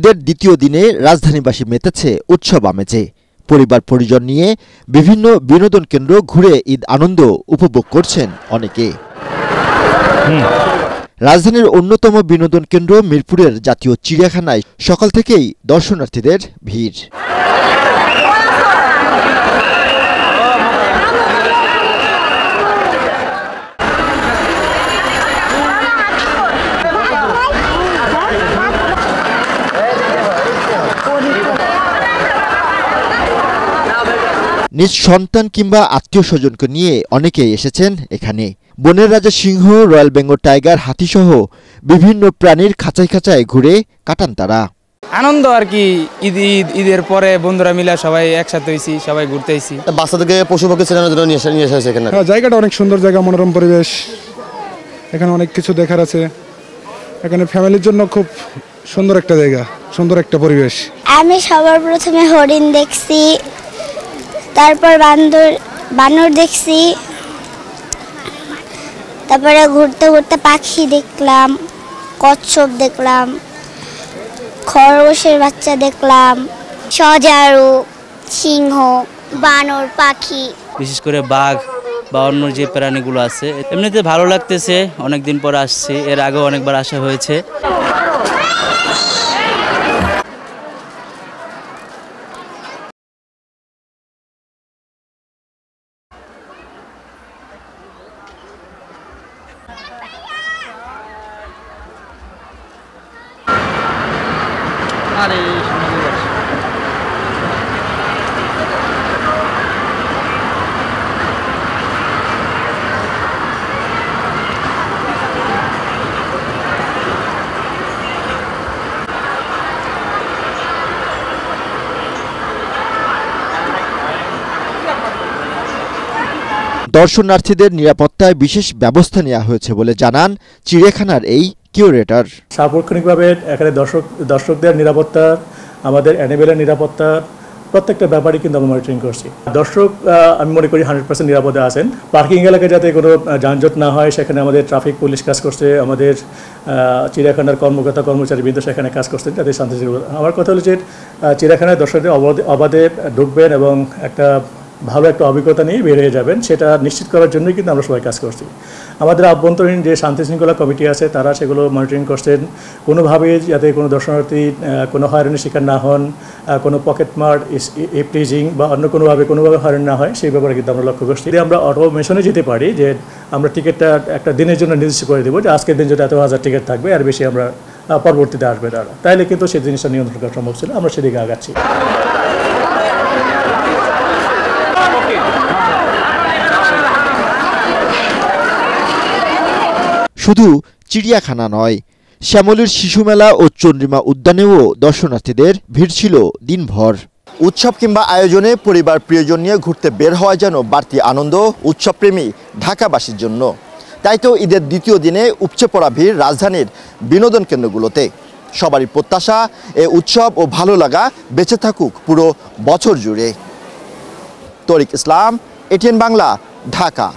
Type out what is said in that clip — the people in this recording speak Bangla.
ঈদের দ্বিতীয় দিনে রাজধানীবাসী মেতেছে উৎসব আমেজে। পরিবার পরিজন নিয়ে বিভিন্ন বিনোদন কেন্দ্র ঘুরে ঈদ আনন্দ উপভোগ করছেন অনেকে। রাজধানীর অন্যতম বিনোদন কেন্দ্র মিরপুরের জাতীয় চিড়িয়াখানায় সকাল থেকেই দর্শনার্থীদের ভিড়। নিজ সন্তান কিংবা আত্মীয় স্বজনকে নিয়ে অনেকেই এসেছেন এখানে। বনের রাজা সিংহ, রয়্যাল বেঙ্গল টাইগার, হাতিসহ বিভিন্ন প্রাণীর খাঁচায় খাঁচায় ঘুরে কাটান তারা। আনন্দ আর কি, ঈদের পরে বন্ধুরা মিলে সবাই একসাথে হয়েছি, সবাই ঘুরতে আইছি। বাচ্চাদেরকে পশু পাখি চেনানোর জন্য নিয়ে এসেছে এখানে। জায়গাটা অনেক সুন্দর জায়গা, মনোরম পরিবেশ, এখানে অনেক কিছু দেখার আছে। এখানে ফ্যামিলির জন্য খুব সুন্দর একটা জায়গা, সুন্দর একটা পরিবেশ। আমি সবার প্রথমে হরিণ দেখছি, তারপর বানর দেখছি, তারপরে ঘুরতে ঘুরতে পাখি দেখলাম, কচ্ছপ দেখলাম, খরগোশের বাচ্চা দেখলাম, সজারু, সিংহ, বানর, পাখি, বিশেষ করে বাঘ বা অন্য যে প্রাণীগুলো আছে। এমনিতে ভালো লাগতেছে, অনেকদিন পর আসছি, এর আগেও অনেকবার আসা হয়েছে। দর্শনার্থীদের নিরাপত্তায় বিশেষ ব্যবস্থা নেওয়া হয়েছে বলে জানান চিড়িয়াখানার এই কিউরেটর। সার্বক্ষণিকভাবে এখানে দর্শকদের নিরাপত্তা, আমাদের অ্যানিমেলের নিরাপত্তা, প্রত্যেকটা ব্যাপারই কিন্তু আমরা মনিটরিং করছি। দর্শক আমি মনে করি 100% নিরাপদে আছেন। পার্কিং এলাকায় যাতে কোনো যানজট না হয় সেখানে আমাদের ট্রাফিক পুলিশ কাজ করছে, আমাদের চিড়িয়াখানার কর্মচারীবৃন্দ সেখানে কাজ করছেন যাতে শান্তি। আমার কথা হলো যে চিড়িয়াখানায় দর্শকদের অবাধে ঢুকবেন এবং একটা ভালো একটা অভিজ্ঞতা নিয়ে বের হয়ে যাবেন, সেটা নিশ্চিত করার জন্যই কিন্তু আমরা সবাই কাজ করছি। আমাদের আভ্যন্তরীণ যে শান্তি শৃঙ্খলা কমিটি আছে তারা সেগুলো মনিটরিং করছেন, কোনোভাবে যাতে কোনো দর্শনার্থী কোনো হয়রানির শিকার না হন, কোনো পকেটমার, এপ্রিজিং বা অন্য কোনোভাবে হয়রানি না হয় সেই ব্যাপারে কিন্তু আমরা লক্ষ্য করছি। যদি আমরা অটোমেশনে যেতে পারি যে আমরা টিকিটটা একটা দিনের জন্য নির্দিষ্ট করে দেবো যে আজকের দিন যদি এত হাজার টিকিট থাকবে আর বেশি আমরা পরবর্তীতে আসবে তারা, তাইলে কিন্তু সেই জিনিসটা নিয়ন্ত্রণ করা সম্ভব ছিল। আমরা সেদিকে আগাচ্ছি। শুধু চিড়িয়াখানা নয়, শ্যামলীর শিশু মেলা ও চন্দ্রিমা উদ্যানেও দর্শনার্থীদের ভিড় ছিল দিনভর। উৎসব কিংবা আয়োজনে পরিবার প্রিয়জন নিয়ে ঘুরতে বের হওয়া যেন বাড়তি আনন্দ উৎসবপ্রেমী ঢাকাবাসীর জন্য। তাই তো ঈদের দ্বিতীয় দিনে উপচে পড়া ভিড় রাজধানীর বিনোদন কেন্দ্রগুলোতে। সবারই প্রত্যাশা এ উৎসব ও ভালো লাগা বেঁচে থাকুক পুরো বছর জুড়ে। তরিক ইসলাম, এটিএন বাংলা, ঢাকা।